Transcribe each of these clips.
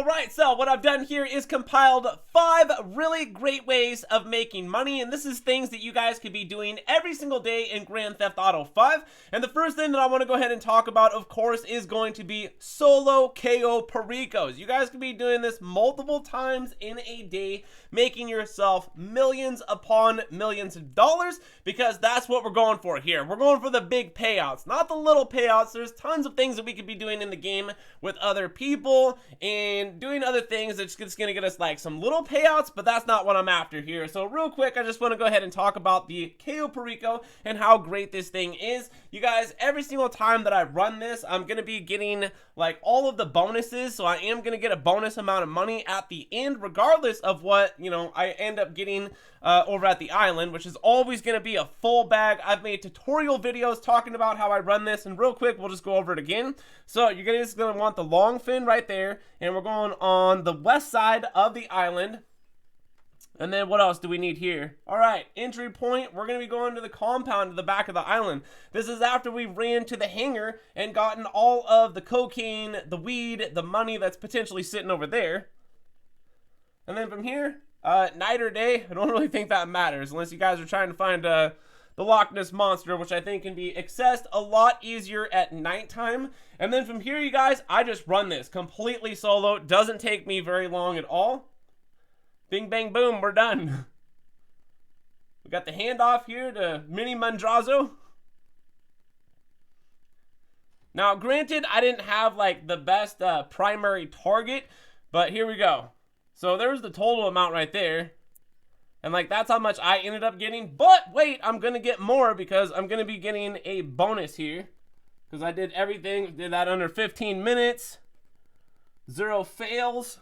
Alright, so what I've done here is compiled 5 really great ways of making money, and this is things that you guys could be doing every single day in Grand Theft Auto 5. And the first thing that I want to go ahead and talk about, of course, is going to be solo KO Pericos. You guys could be doing this multiple times in a day, making yourself millions upon millions of dollars, because that's what we're going for here. We're going for the big payouts, not the little payouts. There's tons of things that we could be doing in the game with other people and doing other things that's just gonna get us like some little payouts, but that's not what I'm after here. So real quick, I just want to go ahead and talk about the KO Perico and how great this thing is. You guys, every single time that I run this, I'm gonna be getting like all of the bonuses, so I am gonna get a bonus amount of money at the end, regardless of what, you know, I end up getting over at the island, which is always gonna be a full bag. I've made tutorial videos talking about how I run this, and real quick, we'll just go over it again. So you're just gonna want the long fin right there, and we're going on the west side of the island. And then what else do we need here? All right, entry point, we're going to be going to the compound to the back of the island. This is after we ran to the hangar and gotten all of the cocaine, the weed, the money that's potentially sitting over there. And then from here, night or day, I don't really think that matters unless you guys are trying to find the Loch Ness Monster, which I think can be accessed a lot easier at nighttime. And then from here, you guys, I just run this completely solo. Doesn't take me very long at all. Bing, bang, boom, we're done. We got the handoff here to Mini Mandrazo. Now, granted, I didn't have like the best primary target, but here we go. So there's the total amount right there. And like, that's how much I ended up getting. But wait, I'm going to get more because I'm going to be getting a bonus here. Because I did everything, did that under 15 minutes. 0 fails.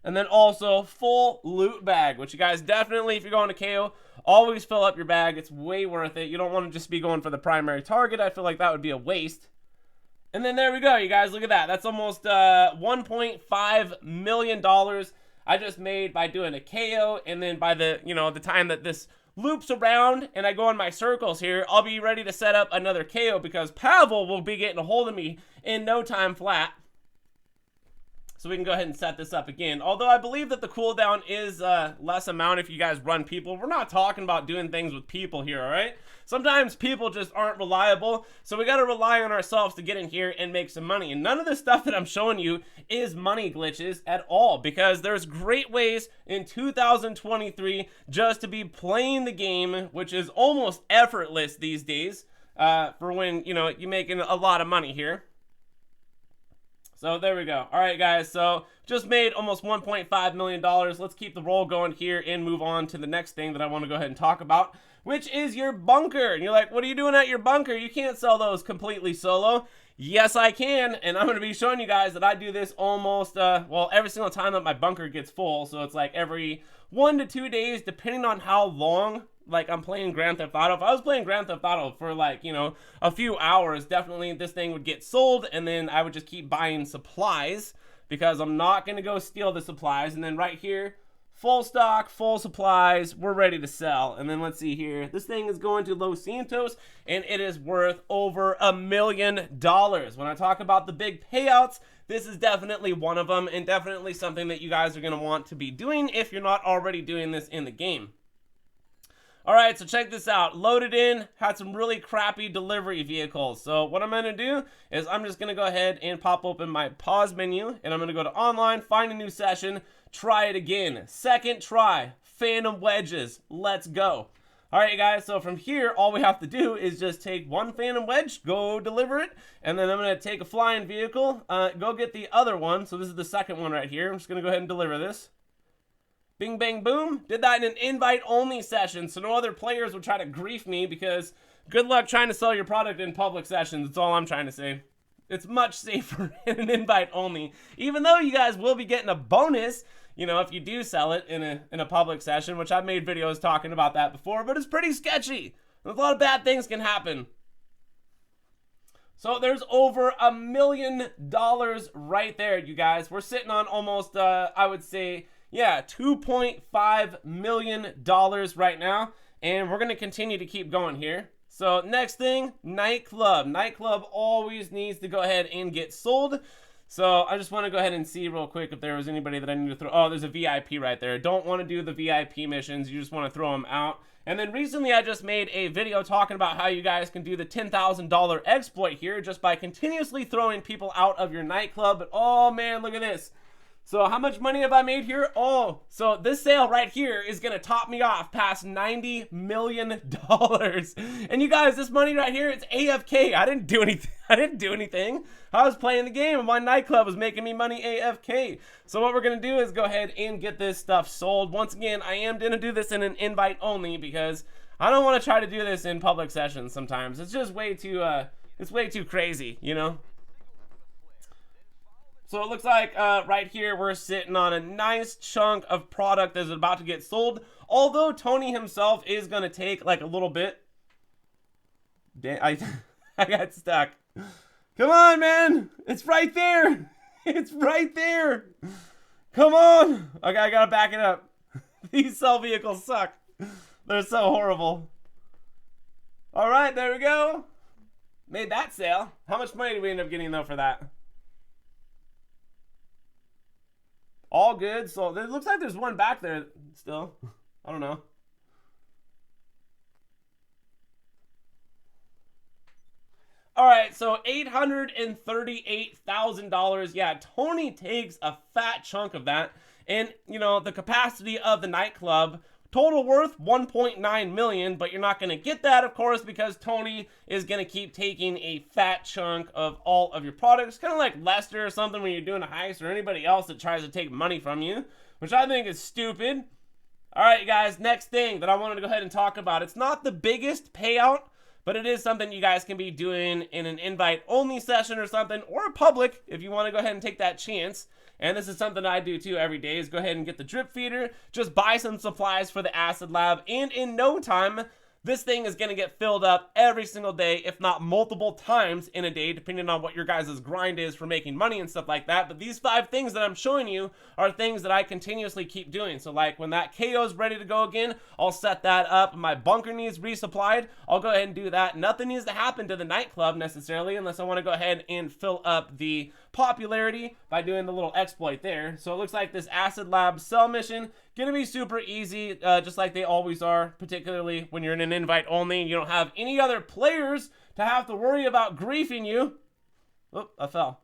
And then also full loot bag, which you guys definitely, if you're going to KO, always fill up your bag. It's way worth it. You don't want to just be going for the primary target. I feel like that would be a waste. And then there we go, you guys. Look at that. That's almost $1.5 million I just made by doing a KO. And then by the, you know, the time that this loops around and I go in my circles here, I'll be ready to set up another KO because Pavel will be getting a hold of me in no time flat. So we can go ahead and set this up again. Although I believe that the cooldown is less amount if you guys run people. We're not talking about doing things with people here, all right? Sometimes people just aren't reliable, so we got to rely on ourselves to get in here and make some money. And none of the stuff that I'm showing you is money glitches at all, because there's great ways in 2023 just to be playing the game, which is almost effortless these days for when, you know, you're making a lot of money here. So there we go. All right, guys. So just made almost $1.5 million. Let's keep the roll going here and move on to the next thing that I want to go ahead and talk about, which is your bunker. And you're like, what are you doing at your bunker? You can't sell those completely solo. Yes, I can. And I'm going to be showing you guys that I do this almost, well, every single time that my bunker gets full. So it's like every 1 to 2 days, depending on how long like I'm playing Grand Theft Auto. If I was playing Grand Theft Auto for like, you know, a few hours, definitely this thing would get sold, and then I would just keep buying supplies because I'm not going to go steal the supplies. And then right here, full stock, full supplies, we're ready to sell. And then let's see here, this thing is going to Los Santos and it is worth over $1 million. When I talk about the big payouts, this is definitely one of them, and definitely something that you guys are going to want to be doing if you're not already doing this in the game. All right, so check this out. Loaded in, had some really crappy delivery vehicles. So what I'm going to do is I'm just going to go ahead and pop open my pause menu, and I'm going to go to online, find a new session, try it again. Second try, Phantom Wedges. Let's go. All right, guys, so from here, all we have to do is just take one Phantom Wedge, go deliver it, and then I'm going to take a flying vehicle, go get the other one. So this is the second one right here. I'm just going to go ahead and deliver this. Bing, bang, boom. Did that in an invite-only session, so no other players would try to grief me, because good luck trying to sell your product in public sessions. That's all I'm trying to say. It's much safer in an invite-only. Even though you guys will be getting a bonus, you know, if you do sell it in a public session, which I've made videos talking about that before, but it's pretty sketchy. A lot of bad things can happen. So there's over $1 million right there, you guys. We're sitting on almost, I would say, yeah, $2.5 million right now, and we're going to continue to keep going here. So next thing, Nightclub. Nightclub always needs to go ahead and get sold. So I just want to go ahead and see real quick if there was anybody that I need to throw. Oh, there's a VIP right there. Don't want to do the VIP missions. You just want to throw them out. And then recently I just made a video talking about how you guys can do the $10,000 exploit here just by continuously throwing people out of your nightclub. But oh man, look at this. So how much money have I made here? Oh, so this sale right here is going to top me off past $90 million. And you guys, this money right here, it's AFK. I didn't do anything. I was playing the game and my nightclub was making me money AFK. So what we're going to do is go ahead and get this stuff sold. Once again, I am going to do this in an invite only because I don't want to try to do this in public sessions sometimes. It's just way too, it's way too crazy, you know? So it looks like right here we're sitting on a nice chunk of product that's about to get sold. Although Tony himself is going to take like a little bit. I got stuck. Come on, man. It's right there. It's right there. Come on. Okay, I got to back it up. These sell vehicles suck. They're so horrible. All right, there we go. Made that sale. How much money did we end up getting though for that? All good. So it looks like there's one back there still. I don't know. All right, so $838,000. Yeah, Tony takes a fat chunk of that. And, you know, the capacity of the nightclub, total worth $1.9 million, but you're not going to get that, of course, because Tony is going to keep taking a fat chunk of all of your products, kind of like Lester or something when you're doing a heist, or anybody else that tries to take money from you, which I think is stupid. All right, guys, next thing that I wanted to go ahead and talk about. It's not the biggest payout, but it is something you guys can be doing in an invite-only session or something, or public if you want to go ahead and take that chance. And this is something I do too every day, is go ahead and get the drip feeder, just buy some supplies for the acid lab, and in no time, this thing is going to get filled up every single day, if not multiple times in a day, depending on what your guys' grind is for making money and stuff like that. But these 5 things that I'm showing you are things that I continuously keep doing. So like when that KO is ready to go again, I'll set that up. My bunker needs resupplied, I'll go ahead and do that. Nothing needs to happen to the nightclub necessarily unless I want to go ahead and fill up the popularity by doing the little exploit there. So it looks like this acid lab sell mission gonna be super easy, just like they always are, particularly when you're in an invite only and you don't have any other players to have to worry about griefing you. Oh, I fell.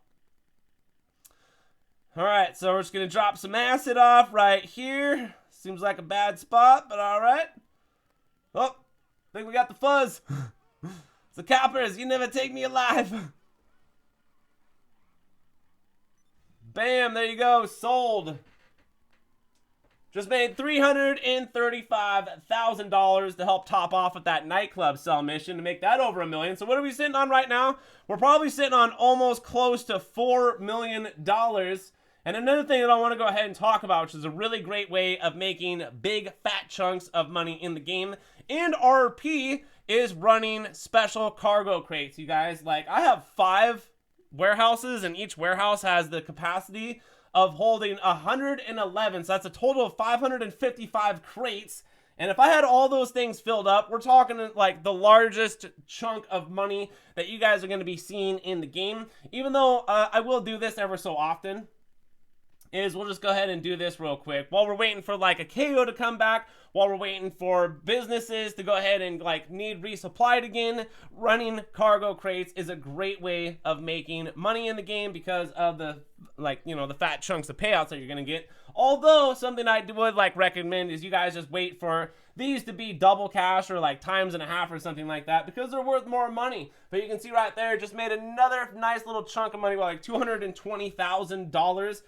All right, so we're just gonna drop some acid off right here. Seems like a bad spot, but all right. Oh, I think we got the fuzz. So coppers, you never take me alive. Bam, there you go, sold. Just made $335,000 to help top off with that nightclub sell mission to make that over $1 million. So what are we sitting on right now? We're probably sitting on almost close to $4 million. And another thing that I want to go ahead and talk about, which is a really great way of making big fat chunks of money in the game, and RP, is running special cargo crates, you guys. Like, I have 5 warehouses, and each warehouse has the capacity of holding 111, so that's a total of 555 crates. And if I had all those things filled up, we're talking like the largest chunk of money that you guys are going to be seeing in the game. Even though I will do this ever so often, is we'll just go ahead and do this real quick while we're waiting for like a KO to come back, while we're waiting for businesses to go ahead and like need resupplied again. Running cargo crates is a great way of making money in the game because of the, like, you know, the fat chunks of payouts that you're gonna get. Although something I would like recommend is you guys just wait for these to be double cash or like times.5 or something like that, because they're worth more money. But you can see right there, just made another nice little chunk of money, like $220,000.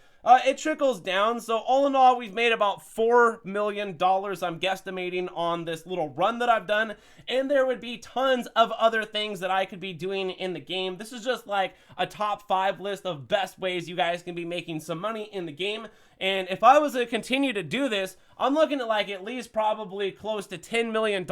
It trickles down, so all in all, we've made about $4 million, I'm guesstimating, on this little run that I've done, and there would be tons of other things that I could be doing in the game. This is just like a top 5 list of best ways you guys can be making some money in the game, and if I was to continue to do this, I'm looking at like at least probably close to $10 million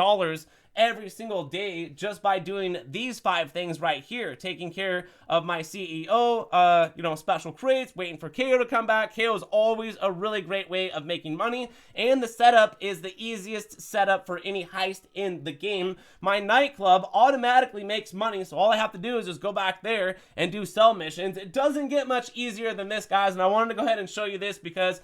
every single day just by doing these 5 things right here. Taking care of my CEO, you know, special crates, waiting for KO to come back. KO is always a really great way of making money, and the setup is the easiest setup for any heist in the game. My nightclub automatically makes money, so all I have to do is just go back there and do sell missions. It doesn't get much easier than this, guys, and I wanted to go ahead and show you this because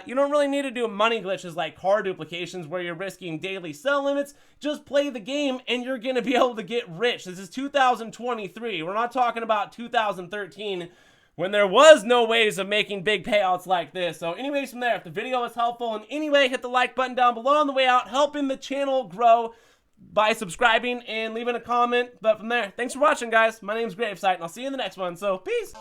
you don't really need to do money glitches like car duplications where you're risking daily sell limits. Just play the game and you're going to be able to get rich. This is 2023. We're not talking about 2013 when there was no ways of making big payouts like this. So anyways, from there, if the video was helpful in any way, hit the like button down below on the way out, helping the channel grow by subscribing and leaving a comment. But from there, thanks for watching, guys. My name's GRAVESIGHT, and I'll see you in the next one. So peace.